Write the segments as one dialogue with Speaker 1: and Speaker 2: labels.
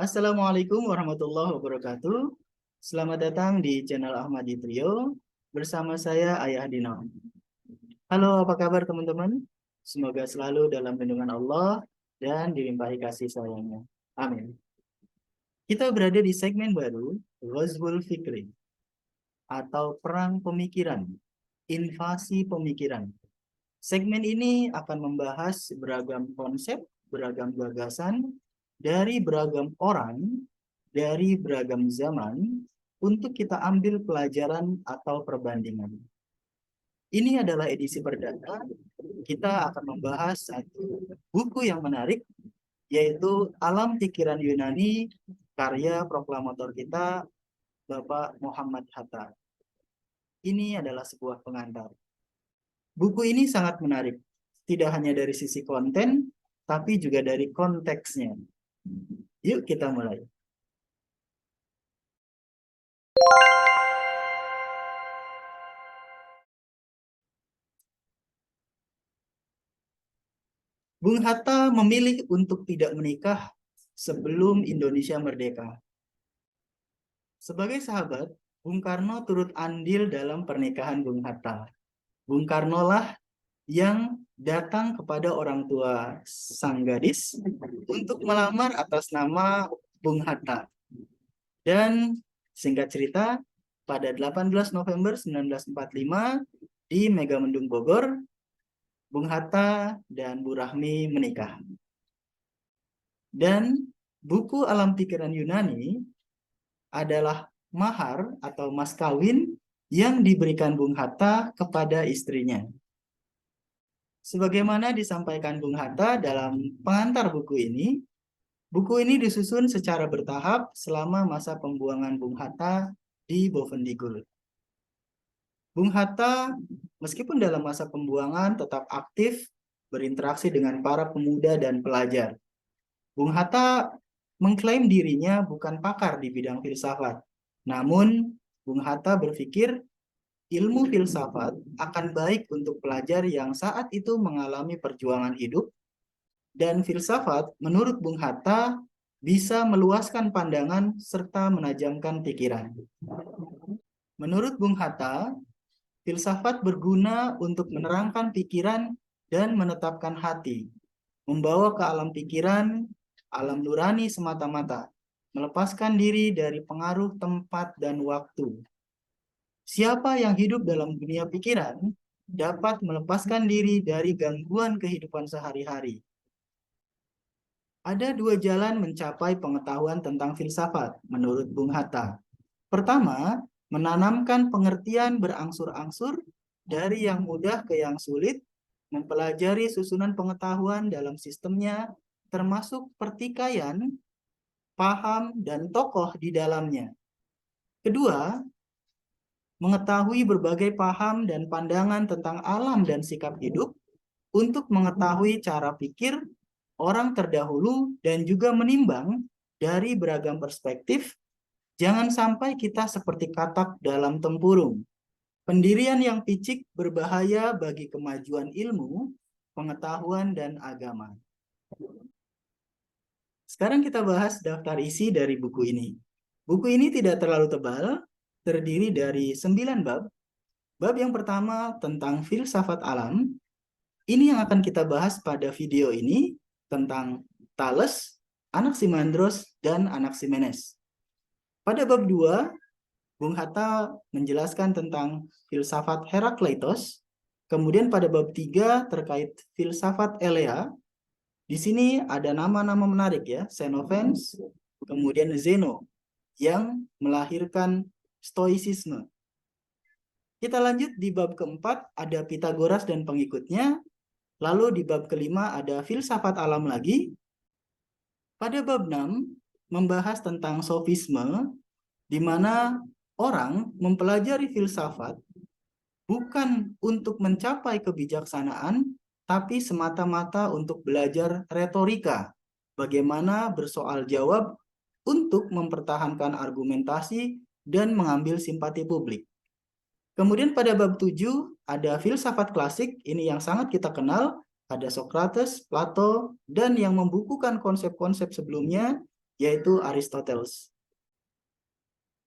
Speaker 1: Assalamualaikum warahmatullahi wabarakatuh. Selamat datang di channel Ahmadi Trio bersama saya Ayah Dino. Halo, apa kabar teman-teman? Semoga selalu dalam lindungan Allah dan dilimpahi kasih sayangnya. Amin. Kita berada di segmen baru, Ghazwul Fikri, atau Perang Pemikiran, Invasi Pemikiran. Segmen ini akan membahas beragam konsep, beragam gagasan, dari beragam orang, dari beragam zaman, untuk kita ambil pelajaran atau perbandingan. Ini adalah edisi perdana. Kita akan membahas satu buku yang menarik, yaitu Alam Pikiran Yunani, karya proklamator kita, Bapak Muhammad Hatta. Ini adalah sebuah pengantar. Buku ini sangat menarik, tidak hanya dari sisi konten, tapi juga dari konteksnya. Yuk kita mulai. Bung Hatta memilih untuk tidak menikah sebelum Indonesia merdeka. Sebagai sahabat, Bung Karno turut andil dalam pernikahan Bung Hatta. Bung Karno lah yang datang kepada orang tua sang gadis untuk melamar atas nama Bung Hatta. Dan singkat cerita, pada 18 November 1945 di Megamendung Bogor, Bung Hatta dan Bu Rahmi menikah. Dan buku Alam Pikiran Yunani adalah mahar atau mas kawin yang diberikan Bung Hatta kepada istrinya. Sebagaimana disampaikan Bung Hatta dalam pengantar buku ini disusun secara bertahap selama masa pembuangan Bung Hatta di Bovendigul. Bung Hatta, meskipun dalam masa pembuangan, tetap aktif berinteraksi dengan para pemuda dan pelajar. Bung Hatta mengklaim dirinya bukan pakar di bidang filsafat. Namun, Bung Hatta berpikir ilmu filsafat akan baik untuk pelajar yang saat itu mengalami perjuangan hidup, dan filsafat menurut Bung Hatta bisa meluaskan pandangan serta menajamkan pikiran. Menurut Bung Hatta, filsafat berguna untuk menerangkan pikiran dan menetapkan hati, membawa ke alam pikiran, alam nurani semata-mata, melepaskan diri dari pengaruh tempat dan waktu. Siapa yang hidup dalam dunia pikiran dapat melepaskan diri dari gangguan kehidupan sehari-hari. Ada dua jalan mencapai pengetahuan tentang filsafat, menurut Bung Hatta. Pertama, menanamkan pengertian berangsur-angsur dari yang mudah ke yang sulit, mempelajari susunan pengetahuan dalam sistemnya, termasuk pertikaian, paham, dan tokoh di dalamnya. Kedua, mengetahui berbagai paham dan pandangan tentang alam dan sikap hidup untuk mengetahui cara pikir orang terdahulu dan juga menimbang dari beragam perspektif. Jangan sampai kita seperti katak dalam tempurung. Pendirian yang picik berbahaya bagi kemajuan ilmu, pengetahuan, dan agama. Sekarang kita bahas daftar isi dari buku ini. Buku ini tidak terlalu tebal, terdiri dari 9 bab. Bab yang pertama tentang filsafat alam. Ini yang akan kita bahas pada video ini, tentang Thales, Anaximandros, dan Anaximenes. Pada bab 2, Bung Hatta menjelaskan tentang filsafat Herakleitos. Kemudian pada bab 3 terkait filsafat Elea. Di sini ada nama-nama menarik ya, Xenophens, kemudian Zeno, yang melahirkan Stoicisme. Kita lanjut di bab keempat, ada Pythagoras dan pengikutnya. Lalu di bab kelima ada filsafat alam lagi. Pada bab 6, membahas tentang sofisme, di mana orang mempelajari filsafat bukan untuk mencapai kebijaksanaan, tapi semata-mata untuk belajar retorika, bagaimana bersoal jawab untuk mempertahankan argumentasi dan mengambil simpati publik. Kemudian pada bab 7 ada filsafat klasik, ini yang sangat kita kenal, ada Socrates, Plato, dan yang membukukan konsep-konsep sebelumnya, yaitu Aristoteles.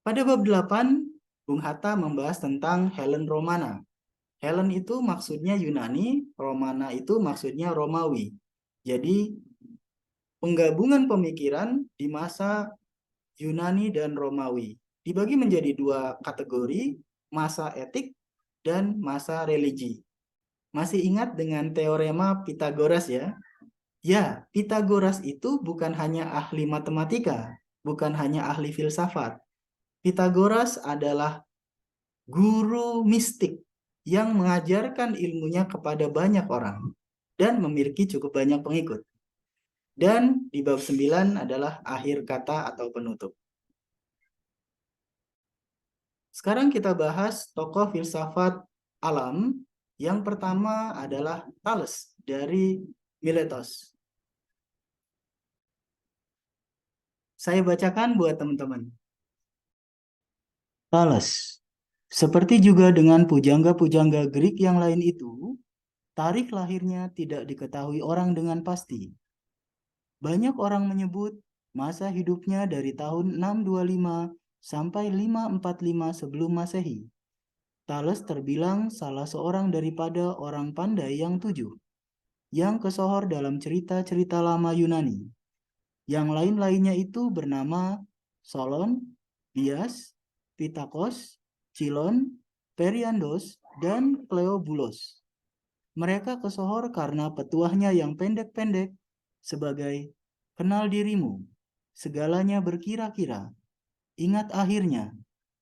Speaker 1: Pada bab 8, Bung Hatta membahas tentang Helen Romana. Helen itu maksudnya Yunani, Romana itu maksudnya Romawi. Jadi, penggabungan pemikiran di masa Yunani dan Romawi dibagi menjadi dua kategori, masa etik dan masa religi. Masih ingat dengan teorema Pitagoras ya? Ya, Pitagoras itu bukan hanya ahli matematika, bukan hanya ahli filsafat. Pitagoras adalah guru mistik yang mengajarkan ilmunya kepada banyak orang dan memiliki cukup banyak pengikut. Dan di bab 9 adalah akhir kata atau penutup. Sekarang kita bahas tokoh filsafat alam. Yang pertama adalah Thales dari Miletos. Saya bacakan buat teman-teman. Thales. Seperti juga dengan pujangga-pujangga Greek yang lain itu, tarikh lahirnya tidak diketahui orang dengan pasti. Banyak orang menyebut masa hidupnya dari tahun 625 sampai 545 sebelum Masehi. Thales terbilang salah seorang daripada orang pandai yang 7, yang kesohor dalam cerita-cerita lama Yunani. Yang lain-lainnya itu bernama Solon, Bias, Pitakos, Cilon, Periandos, dan Kleobulos. Mereka kesohor karena petuahnya yang pendek-pendek sebagai kenal dirimu, segalanya berkira-kira, ingat akhirnya,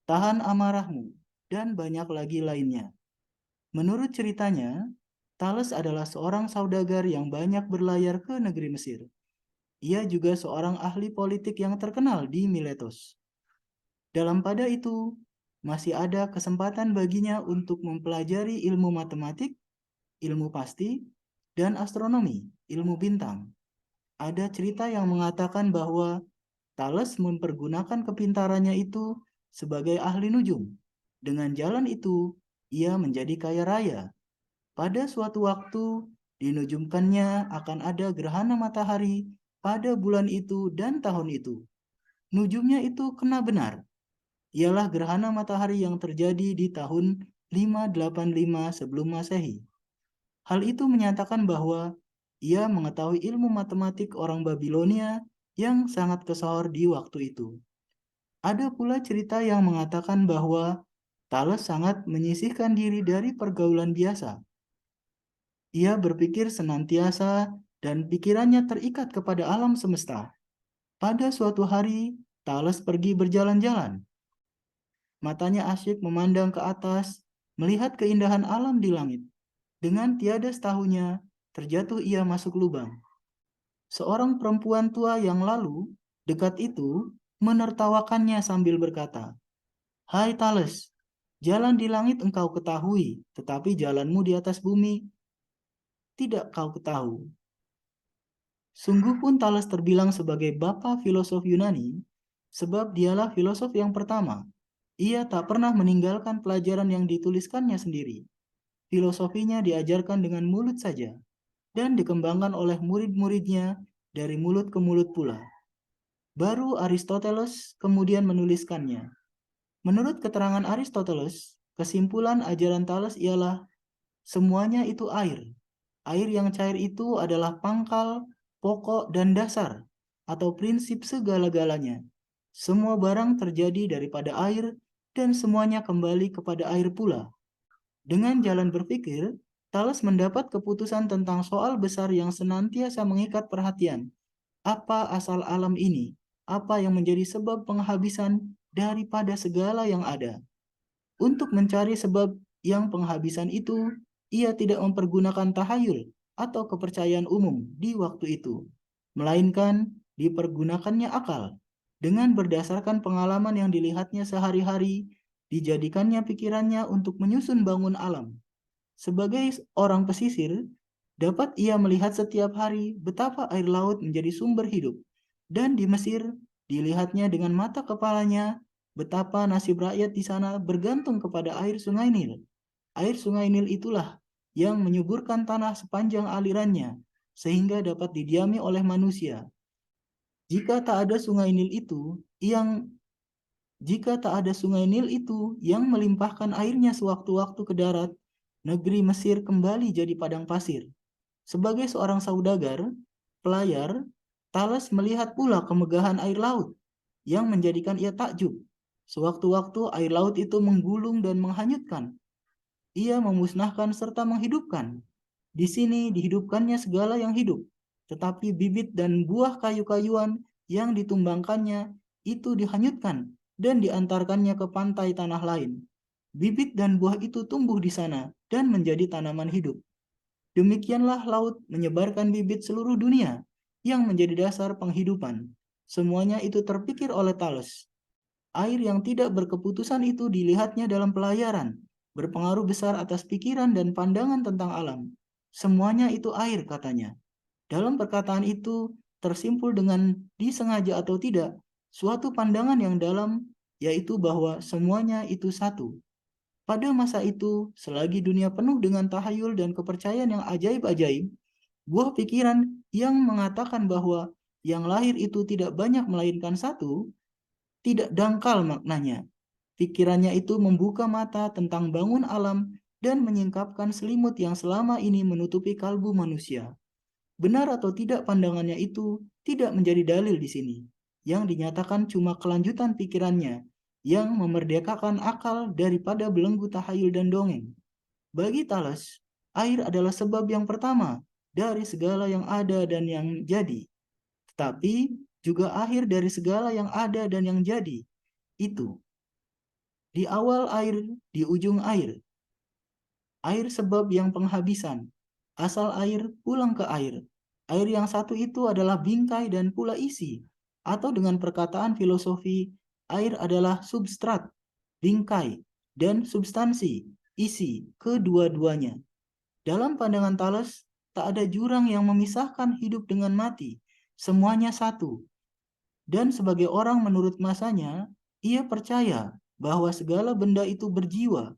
Speaker 1: tahan amarahmu, dan banyak lagi lainnya. Menurut ceritanya, Thales adalah seorang saudagar yang banyak berlayar ke negeri Mesir. Ia juga seorang ahli politik yang terkenal di Miletos. Dalam pada itu, masih ada kesempatan baginya untuk mempelajari ilmu matematik, ilmu pasti, dan astronomi, ilmu bintang. Ada cerita yang mengatakan bahwa Thales mempergunakan kepintarannya itu sebagai ahli nujum. Dengan jalan itu, ia menjadi kaya raya. Pada suatu waktu, dinujumkannya akan ada gerhana matahari pada bulan itu dan tahun itu. Nujumnya itu kena benar. Ialah gerhana matahari yang terjadi di tahun 585 sebelum Masehi. Hal itu menyatakan bahwa ia mengetahui ilmu matematik orang Babilonia yang sangat kesohor di waktu itu. Ada pula cerita yang mengatakan bahwa Thales sangat menyisihkan diri dari pergaulan biasa. Ia berpikir senantiasa dan pikirannya terikat kepada alam semesta. Pada suatu hari, Thales pergi berjalan-jalan. Matanya asyik memandang ke atas, melihat keindahan alam di langit. Dengan tiada setahunya, terjatuh ia masuk lubang. Seorang perempuan tua yang lalu, dekat itu, menertawakannya sambil berkata, "Hai Thales, jalan di langit engkau ketahui, tetapi jalanmu di atas bumi tidak kau ketahui." Sungguh pun Thales terbilang sebagai bapa filosof Yunani, sebab dialah filosof yang pertama. Ia tak pernah meninggalkan pelajaran yang dituliskannya sendiri. Filosofinya diajarkan dengan mulut saja, dan dikembangkan oleh murid-muridnya dari mulut ke mulut pula. Baru Aristoteles kemudian menuliskannya. Menurut keterangan Aristoteles, kesimpulan ajaran Thales ialah semuanya itu air. Air yang cair itu adalah pangkal, pokok, dan dasar, atau prinsip segala-galanya. Semua barang terjadi daripada air, dan semuanya kembali kepada air pula. Dengan jalan berpikir, Thales mendapat keputusan tentang soal besar yang senantiasa mengikat perhatian. Apa asal alam ini? Apa yang menjadi sebab penghabisan daripada segala yang ada? Untuk mencari sebab yang penghabisan itu, ia tidak mempergunakan tahayul atau kepercayaan umum di waktu itu, melainkan dipergunakannya akal. Dengan berdasarkan pengalaman yang dilihatnya sehari-hari, dijadikannya pikirannya untuk menyusun bangun alam. Sebagai orang pesisir, dapat ia melihat setiap hari betapa air laut menjadi sumber hidup. Dan di Mesir, dilihatnya dengan mata kepalanya betapa nasib rakyat di sana bergantung kepada air sungai Nil. Air sungai Nil itulah yang menyuburkan tanah sepanjang alirannya, sehingga dapat didiami oleh manusia. Jika tak ada sungai Nil itu yang melimpahkan airnya sewaktu-waktu ke darat, negeri Mesir kembali jadi padang pasir. Sebagai seorang saudagar, pelayar, Thales melihat pula kemegahan air laut yang menjadikan ia takjub. Sewaktu-waktu air laut itu menggulung dan menghanyutkan. Ia memusnahkan serta menghidupkan. Di sini dihidupkannya segala yang hidup, tetapi bibit dan buah kayu-kayuan yang ditumbangkannya itu dihanyutkan dan diantarkannya ke pantai tanah lain. Bibit dan buah itu tumbuh di sana dan menjadi tanaman hidup. Demikianlah laut menyebarkan bibit seluruh dunia yang menjadi dasar penghidupan. Semuanya itu terpikir oleh Thales. Air yang tidak berkeputusan itu dilihatnya dalam pelayaran, berpengaruh besar atas pikiran dan pandangan tentang alam. Semuanya itu air, katanya. Dalam perkataan itu tersimpul dengan disengaja atau tidak, suatu pandangan yang dalam, yaitu bahwa semuanya itu satu. Pada masa itu, selagi dunia penuh dengan tahayul dan kepercayaan yang ajaib-ajaib, buah pikiran yang mengatakan bahwa yang lahir itu tidak banyak melainkan satu, tidak dangkal maknanya. Pikirannya itu membuka mata tentang bangun alam dan menyingkapkan selimut yang selama ini menutupi kalbu manusia. Benar atau tidak pandangannya itu tidak menjadi dalil di sini. Yang dinyatakan cuma kelanjutan pikirannya yang memerdekakan akal daripada belenggu tahayul dan dongeng. Bagi Thales, air adalah sebab yang pertama dari segala yang ada dan yang jadi, tetapi juga akhir dari segala yang ada dan yang jadi. Itu di awal air, di ujung air. Air sebab yang penghabisan. Asal air, pulang ke air. Air yang satu itu adalah bingkai dan pula isi. Atau dengan perkataan filosofi, air adalah substrat, bingkai, dan substansi, isi, kedua-duanya. Dalam pandangan Thales, tak ada jurang yang memisahkan hidup dengan mati. Semuanya satu. Dan sebagai orang menurut masanya, ia percaya bahwa segala benda itu berjiwa.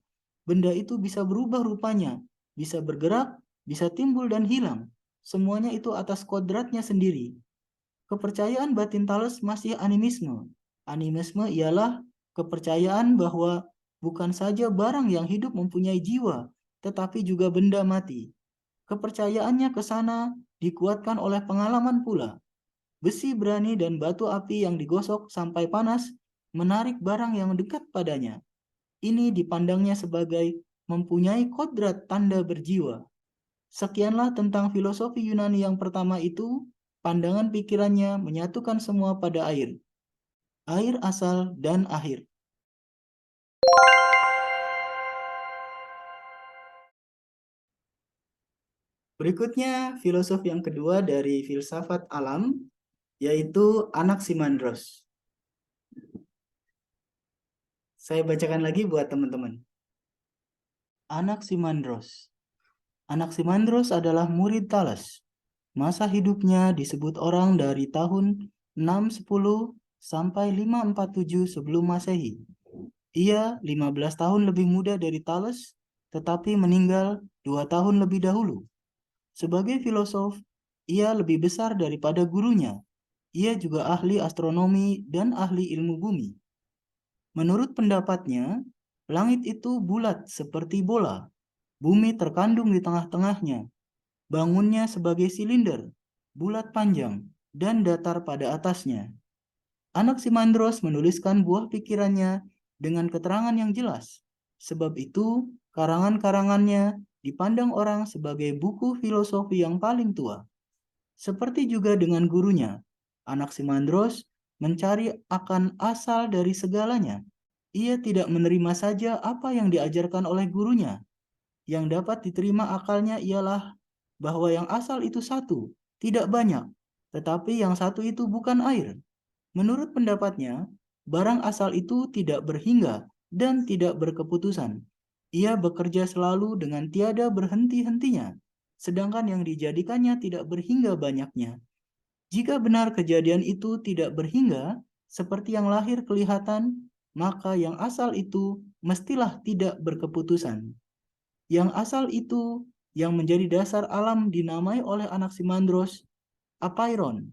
Speaker 1: Benda itu bisa berubah rupanya, bisa bergerak, bisa timbul dan hilang. Semuanya itu atas kodratnya sendiri. Kepercayaan batin Thales masih animisme. Animisme ialah kepercayaan bahwa bukan saja barang yang hidup mempunyai jiwa, tetapi juga benda mati. Kepercayaannya ke sana dikuatkan oleh pengalaman pula. Besi berani dan batu api yang digosok sampai panas menarik barang yang dekat padanya. Ini dipandangnya sebagai mempunyai kodrat tanda berjiwa. Sekianlah tentang filosofi Yunani yang pertama itu. Pandangan pikirannya menyatukan semua pada air. Air asal dan akhir. Berikutnya filosof yang kedua dari filsafat alam, yaitu Anaximandros. Saya bacakan lagi buat teman-teman. Anaximandros. Anaximandros adalah murid Thales. Masa hidupnya disebut orang dari tahun 610 sampai 547 sebelum Masehi. Ia 15 tahun lebih muda dari Thales, tetapi meninggal 2 tahun lebih dahulu. Sebagai filosof, ia lebih besar daripada gurunya. Ia juga ahli astronomi dan ahli ilmu bumi. Menurut pendapatnya, langit itu bulat seperti bola. Bumi terkandung di tengah-tengahnya. Bangunnya sebagai silinder, bulat panjang, dan datar pada atasnya. Anaximandros menuliskan buah pikirannya dengan keterangan yang jelas. Sebab itu, karangan-karangannya dipandang orang sebagai buku filosofi yang paling tua. Seperti juga dengan gurunya, Anaximandros mencari akan asal dari segalanya. Ia tidak menerima saja apa yang diajarkan oleh gurunya. Yang dapat diterima akalnya ialah bahwa yang asal itu satu, tidak banyak, tetapi yang satu itu bukan air. Menurut pendapatnya, barang asal itu tidak berhingga dan tidak berkeputusan. Ia bekerja selalu dengan tiada berhenti-hentinya, sedangkan yang dijadikannya tidak berhingga banyaknya. Jika benar kejadian itu tidak berhingga, seperti yang lahir kelihatan, maka yang asal itu mestilah tidak berkeputusan. Yang asal itu yang menjadi dasar alam dinamai oleh Anaximandros apeiron.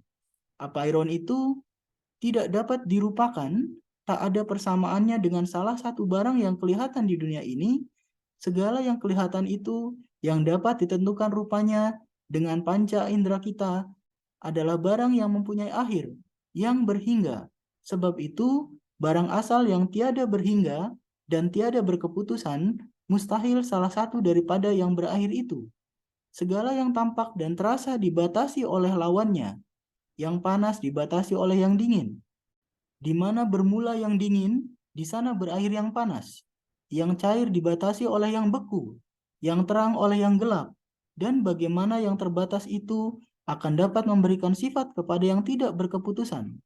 Speaker 1: Apeiron itu tidak dapat dirupakan, tak ada persamaannya dengan salah satu barang yang kelihatan di dunia ini. Segala yang kelihatan itu yang dapat ditentukan rupanya dengan panca indera kita adalah barang yang mempunyai akhir, yang berhingga. Sebab itu, barang asal yang tiada berhingga dan tiada berkeputusan, mustahil salah satu daripada yang berakhir itu. Segala yang tampak dan terasa dibatasi oleh lawannya, yang panas dibatasi oleh yang dingin. Di mana bermula yang dingin, di sana berakhir yang panas. Yang cair dibatasi oleh yang beku, yang terang oleh yang gelap. Dan bagaimana yang terbatas itu akan dapat memberikan sifat kepada yang tidak berkeputusan.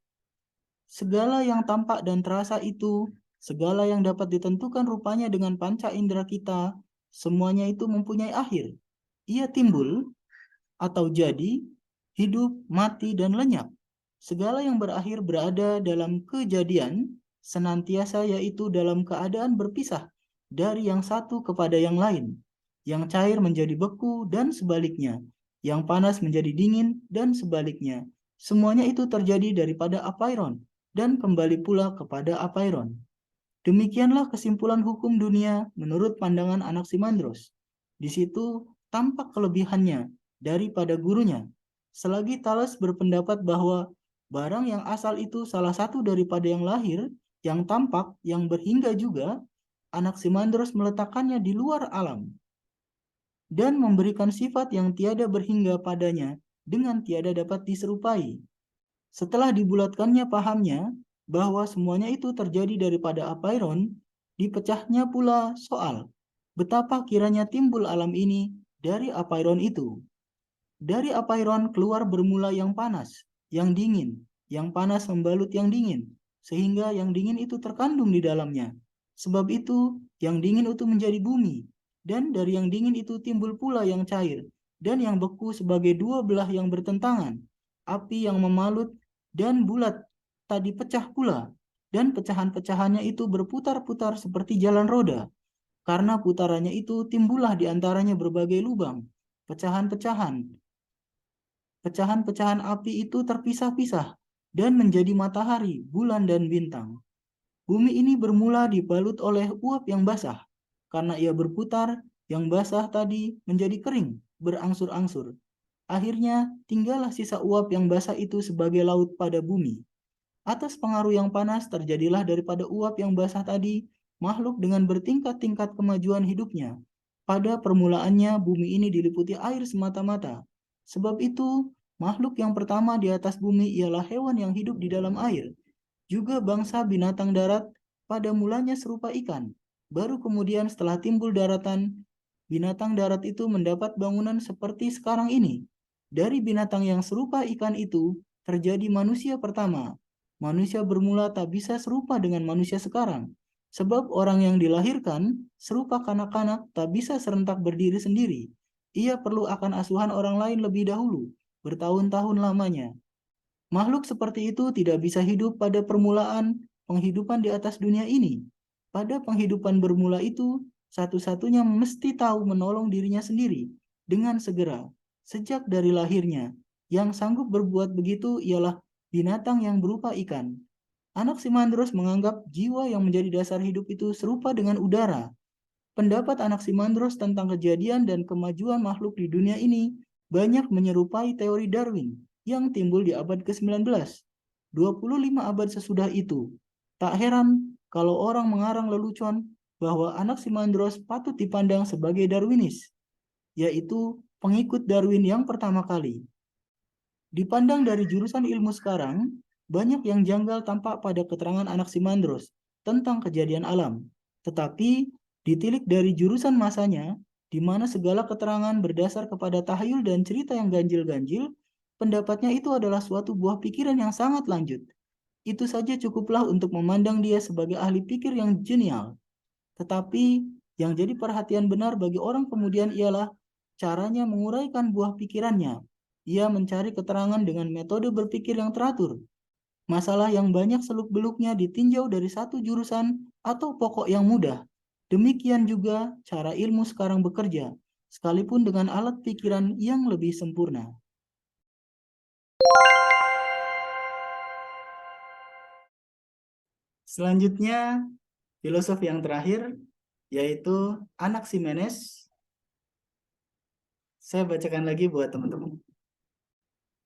Speaker 1: Segala yang tampak dan terasa itu, segala yang dapat ditentukan rupanya dengan panca indera kita, semuanya itu mempunyai akhir. Ia timbul atau jadi, hidup, mati, dan lenyap. Segala yang berakhir berada dalam kejadian, senantiasa yaitu dalam keadaan berpisah dari yang satu kepada yang lain. Yang cair menjadi beku dan sebaliknya. Yang panas menjadi dingin dan sebaliknya. Semuanya itu terjadi daripada Apeiron dan kembali pula kepada Apeiron. Demikianlah kesimpulan hukum dunia menurut pandangan Anaximandros. Di situ tampak kelebihannya daripada gurunya. Selagi Thales berpendapat bahwa barang yang asal itu salah satu daripada yang lahir, yang tampak, yang berhingga juga, Anaximandros meletakkannya di luar alam dan memberikan sifat yang tiada berhingga padanya dengan tiada dapat diserupai. Setelah dibulatkannya pahamnya bahwa semuanya itu terjadi daripada Apeiron, dipecahnya pula soal betapa kiranya timbul alam ini dari Apeiron itu. Dari Apeiron keluar bermula yang panas, yang dingin, yang panas membalut yang dingin, sehingga yang dingin itu terkandung di dalamnya. Sebab itu, yang dingin itu menjadi bumi, dan dari yang dingin itu timbul pula yang cair, dan yang beku sebagai dua belah yang bertentangan. Api yang memalut dan bulat tadi pecah pula, dan pecahan-pecahannya itu berputar-putar seperti jalan roda. Karena putarannya itu timbullah di antaranya berbagai lubang, pecahan-pecahan. Pecahan-pecahan api itu terpisah-pisah dan menjadi matahari, bulan, dan bintang. Bumi ini bermula dibalut oleh uap yang basah. Karena ia berputar, yang basah tadi menjadi kering, berangsur-angsur. Akhirnya tinggallah sisa uap yang basah itu sebagai laut pada bumi. Atas pengaruh yang panas terjadilah daripada uap yang basah tadi, makhluk dengan bertingkat-tingkat kemajuan hidupnya. Pada permulaannya bumi ini diliputi air semata-mata. Sebab itu, makhluk yang pertama di atas bumi ialah hewan yang hidup di dalam air. Juga bangsa binatang darat pada mulanya serupa ikan. Baru kemudian setelah timbul daratan, binatang darat itu mendapat bangunan seperti sekarang ini. Dari binatang yang serupa ikan itu, terjadi manusia pertama. Manusia bermula tak bisa serupa dengan manusia sekarang. Sebab orang yang dilahirkan serupa kanak-kanak tak bisa serentak berdiri sendiri. Ia perlu akan asuhan orang lain lebih dahulu, bertahun-tahun lamanya. Makhluk seperti itu tidak bisa hidup pada permulaan penghidupan di atas dunia ini. Pada penghidupan bermula itu, satu-satunya mesti tahu menolong dirinya sendiri dengan segera, sejak dari lahirnya. Yang sanggup berbuat begitu ialah binatang yang berupa ikan. Anaximandros menganggap jiwa yang menjadi dasar hidup itu serupa dengan udara. Pendapat Anaximandros tentang kejadian dan kemajuan makhluk di dunia ini banyak menyerupai teori Darwin yang timbul di abad ke-19. 25 abad sesudah itu, tak heran kalau orang mengarang lelucon bahwa Anaximandros patut dipandang sebagai Darwinis, yaitu pengikut Darwin yang pertama kali. Dipandang dari jurusan ilmu sekarang, banyak yang janggal tampak pada keterangan Anaximandros tentang kejadian alam. Tetapi, ditilik dari jurusan masanya, di mana segala keterangan berdasar kepada tahayul dan cerita yang ganjil-ganjil, pendapatnya itu adalah suatu buah pikiran yang sangat lanjut. Itu saja cukuplah untuk memandang dia sebagai ahli pikir yang jenial. Tetapi, yang jadi perhatian benar bagi orang kemudian ialah caranya menguraikan buah pikirannya. Ia mencari keterangan dengan metode berpikir yang teratur. Masalah yang banyak seluk-beluknya ditinjau dari satu jurusan atau pokok yang mudah. Demikian juga cara ilmu sekarang bekerja, sekalipun dengan alat pikiran yang lebih sempurna. Selanjutnya, filosof yang terakhir yaitu Anaximenes. Saya bacakan lagi buat teman-teman.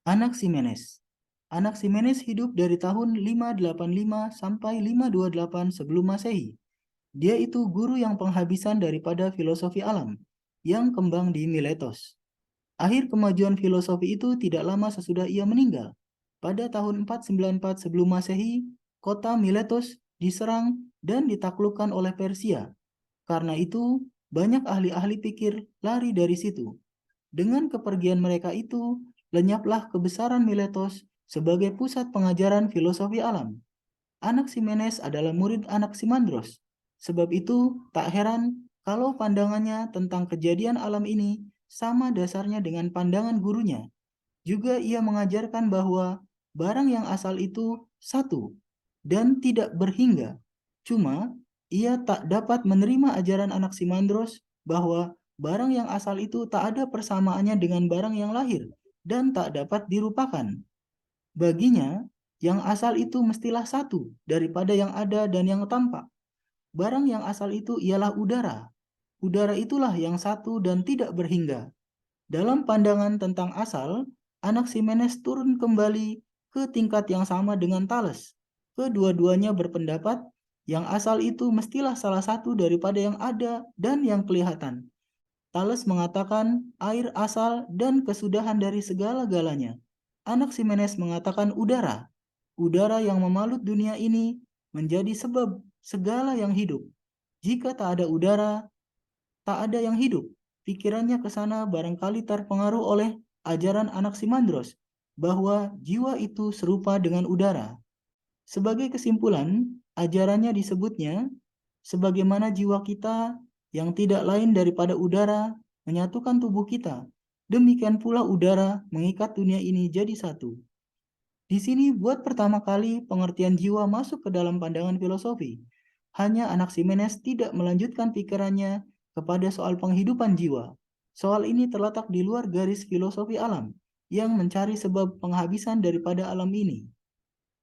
Speaker 1: Anaximenes. Anaximenes hidup dari tahun 585 sampai 528 sebelum Masehi. Dia itu guru yang penghabisan daripada filosofi alam yang kembang di Miletos. Akhir kemajuan filosofi itu tidak lama sesudah ia meninggal. Pada tahun 494 sebelum Masehi, kota Miletos diserang dan ditaklukkan oleh Persia. Karena itu, banyak ahli-ahli pikir lari dari situ. Dengan kepergian mereka itu, lenyaplah kebesaran Miletos sebagai pusat pengajaran filosofi alam. Anaximenes adalah murid Anaximandros. Sebab itu, tak heran kalau pandangannya tentang kejadian alam ini sama dasarnya dengan pandangan gurunya. Juga ia mengajarkan bahwa barang yang asal itu satu dan tidak berhingga. Cuma, ia tak dapat menerima ajaran Anaximandros bahwa barang yang asal itu tak ada persamaannya dengan barang yang lahir dan tak dapat dirupakan. Baginya, yang asal itu mestilah satu daripada yang ada dan yang tampak. Barang yang asal itu ialah udara. Udara itulah yang satu dan tidak berhingga. Dalam pandangan tentang asal, Anaximenes turun kembali ke tingkat yang sama dengan Thales. Kedua-duanya berpendapat yang asal itu mestilah salah satu daripada yang ada dan yang kelihatan. Thales mengatakan air asal dan kesudahan dari segala-galanya. Anaximenes mengatakan udara. Udara yang memalut dunia ini menjadi sebab segala yang hidup. Jika tak ada udara, tak ada yang hidup. Pikirannya ke sana barangkali terpengaruh oleh ajaran Anaximandros bahwa jiwa itu serupa dengan udara. Sebagai kesimpulan, ajarannya disebutnya sebagaimana jiwa kita yang tidak lain daripada udara menyatukan tubuh kita. Demikian pula udara mengikat dunia ini jadi satu. Di sini buat pertama kali pengertian jiwa masuk ke dalam pandangan filosofi. Hanya Anaximenes tidak melanjutkan pikirannya kepada soal penghidupan jiwa. Soal ini terletak di luar garis filosofi alam yang mencari sebab penghabisan daripada alam ini.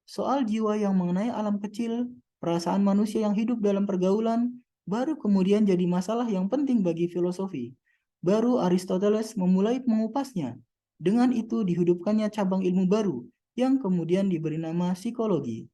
Speaker 1: Soal jiwa yang mengenai alam kecil, perasaan manusia yang hidup dalam pergaulan, baru kemudian jadi masalah yang penting bagi filosofi. Baru Aristoteles memulai mengupasnya. Dengan itu dihidupkannya cabang ilmu baru yang kemudian diberi nama psikologi.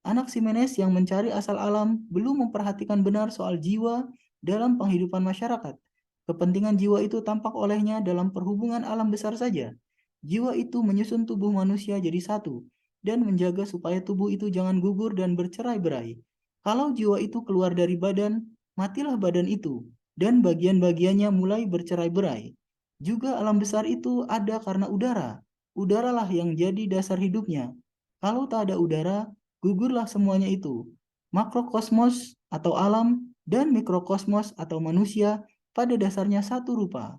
Speaker 1: Anaximenes yang mencari asal alam belum memperhatikan benar soal jiwa dalam penghidupan masyarakat. Kepentingan jiwa itu tampak olehnya dalam perhubungan alam besar saja. Jiwa itu menyusun tubuh manusia jadi satu dan menjaga supaya tubuh itu jangan gugur dan bercerai-berai. Kalau jiwa itu keluar dari badan, matilah badan itu, dan bagian-bagiannya mulai bercerai-berai. Juga alam besar itu ada karena udara. Udaralah yang jadi dasar hidupnya. Kalau tak ada udara, gugurlah semuanya itu. Makrokosmos atau alam dan mikrokosmos atau manusia pada dasarnya satu rupa.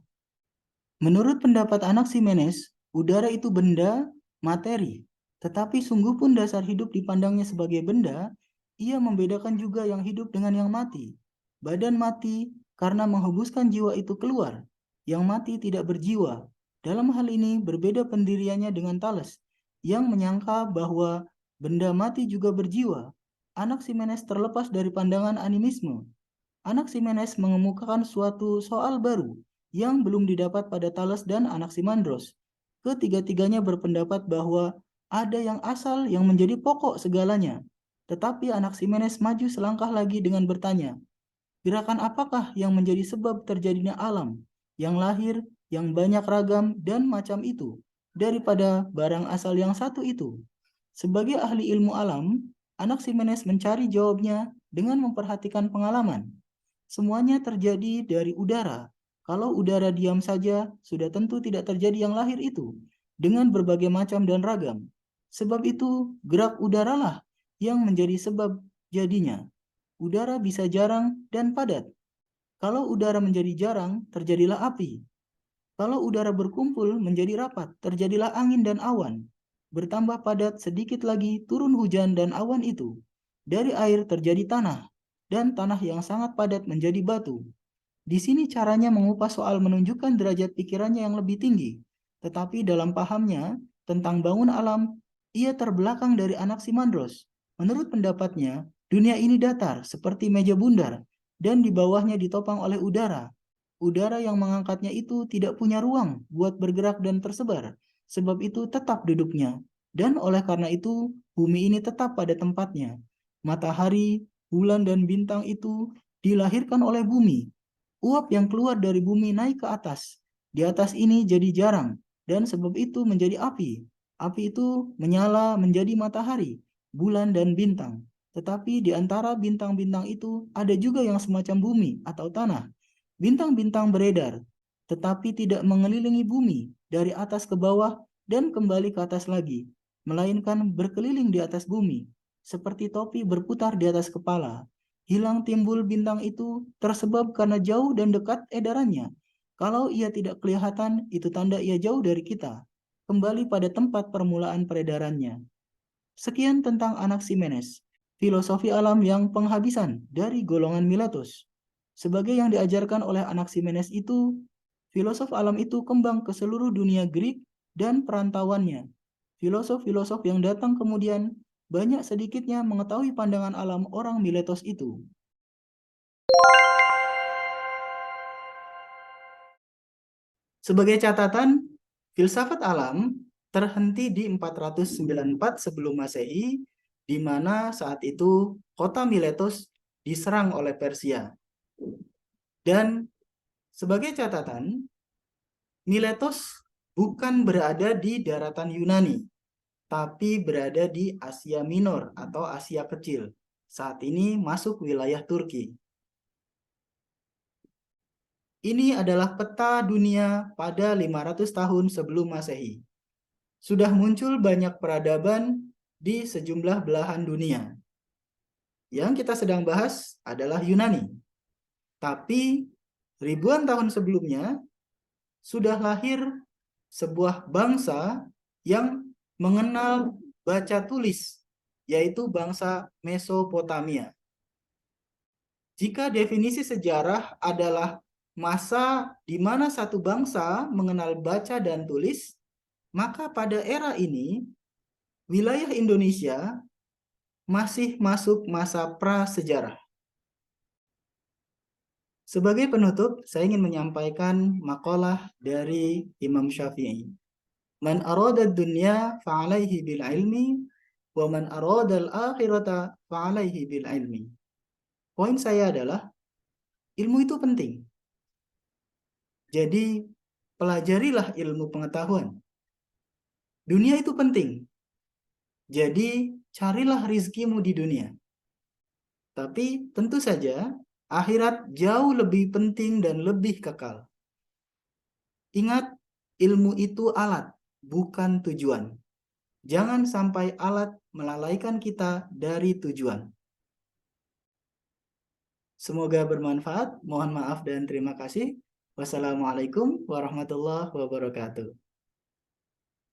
Speaker 1: Menurut pendapat Anaximenes, udara itu benda, materi. Tetapi sungguh pun dasar hidup dipandangnya sebagai benda, ia membedakan juga yang hidup dengan yang mati. Badan mati karena menghembuskan jiwa itu keluar. Yang mati tidak berjiwa. Dalam hal ini berbeda pendiriannya dengan Thales, yang menyangka bahwa benda mati juga berjiwa. Anaximenes terlepas dari pandangan animisme. Anaximenes mengemukakan suatu soal baru yang belum didapat pada Thales dan Anaximandros. Ketiga-tiganya berpendapat bahwa ada yang asal yang menjadi pokok segalanya. Tetapi Anaximenes maju selangkah lagi dengan bertanya, gerakan apakah yang menjadi sebab terjadinya alam, yang lahir, yang banyak ragam dan macam itu, daripada barang asal yang satu itu? Sebagai ahli ilmu alam, Anaximenes mencari jawabnya dengan memperhatikan pengalaman. Semuanya terjadi dari udara. Kalau udara diam saja, sudah tentu tidak terjadi yang lahir itu, dengan berbagai macam dan ragam. Sebab itu, gerak udaralah yang menjadi sebab jadinya. Udara bisa jarang dan padat. Kalau udara menjadi jarang, terjadilah api. Kalau udara berkumpul menjadi rapat, terjadilah angin dan awan. Bertambah padat sedikit lagi turun hujan dan awan itu. Dari air terjadi tanah, dan tanah yang sangat padat menjadi batu. Di sini caranya mengupas soal menunjukkan derajat pikirannya yang lebih tinggi. Tetapi dalam pahamnya tentang bangun alam, ia terbelakang dari Anaximandros. Menurut pendapatnya, Dunia ini datar seperti meja bundar dan di bawahnya ditopang oleh udara. Udara yang mengangkatnya itu tidak punya ruang buat bergerak dan tersebar, sebab itu tetap duduknya. Dan oleh karena itu, bumi ini tetap pada tempatnya. Matahari, bulan, dan bintang itu dilahirkan oleh bumi. Uap yang keluar dari bumi naik ke atas. Di atas ini jadi jarang, dan sebab itu menjadi api. Api itu menyala menjadi matahari, bulan, dan bintang. Tetapi di antara bintang-bintang itu ada juga yang semacam bumi atau tanah. Bintang-bintang beredar, tetapi tidak mengelilingi bumi dari atas ke bawah dan kembali ke atas lagi, melainkan berkeliling di atas bumi, seperti topi berputar di atas kepala. Hilang timbul bintang itu tersebab karena jauh dan dekat edarannya. Kalau ia tidak kelihatan, itu tanda ia jauh dari kita. Kembali pada tempat permulaan peredarannya. Sekian tentang Anaximenes, filosofi alam yang penghabisan dari golongan Miletus. Sebagai yang diajarkan oleh Anaximenes itu, filosof alam itu kembang ke seluruh dunia Greek dan perantauannya. Filosof-filosof yang datang kemudian banyak sedikitnya mengetahui pandangan alam orang Miletus itu. Sebagai catatan, filsafat alam terhenti di 494 sebelum Masehi, di mana saat itu kota Miletus diserang oleh Persia. Dan sebagai catatan, Miletus bukan berada di daratan Yunani, tapi berada di Asia Minor atau Asia Kecil. Saat ini masuk wilayah Turki. Ini adalah peta dunia pada 500 tahun sebelum Masehi. Sudah muncul banyak peradaban di sejumlah belahan dunia. Yang kita sedang bahas adalah Yunani. Tapi ribuan tahun sebelumnya sudah lahir sebuah bangsa yang mengenal baca tulis, yaitu bangsa Mesopotamia. Jika definisi sejarah adalah masa di mana satu bangsa mengenal baca dan tulis, maka pada era ini wilayah Indonesia masih masuk masa prasejarah. Sebagai penutup, saya ingin menyampaikan makalah dari Imam Syafi'i. Man arada dunya fa'alaihi bil ilmi, wa man arada al-akhirata fa'alaihi bil ilmi. Poin saya adalah, ilmu itu penting. Jadi, pelajarilah ilmu pengetahuan. Dunia itu penting. Jadi, carilah rizkimu di dunia. Tapi, tentu saja, akhirat jauh lebih penting dan lebih kekal. Ingat, ilmu itu alat, bukan tujuan. Jangan sampai alat melalaikan kita dari tujuan. Semoga bermanfaat. Mohon maaf dan terima kasih. Wassalamualaikum warahmatullahi wabarakatuh.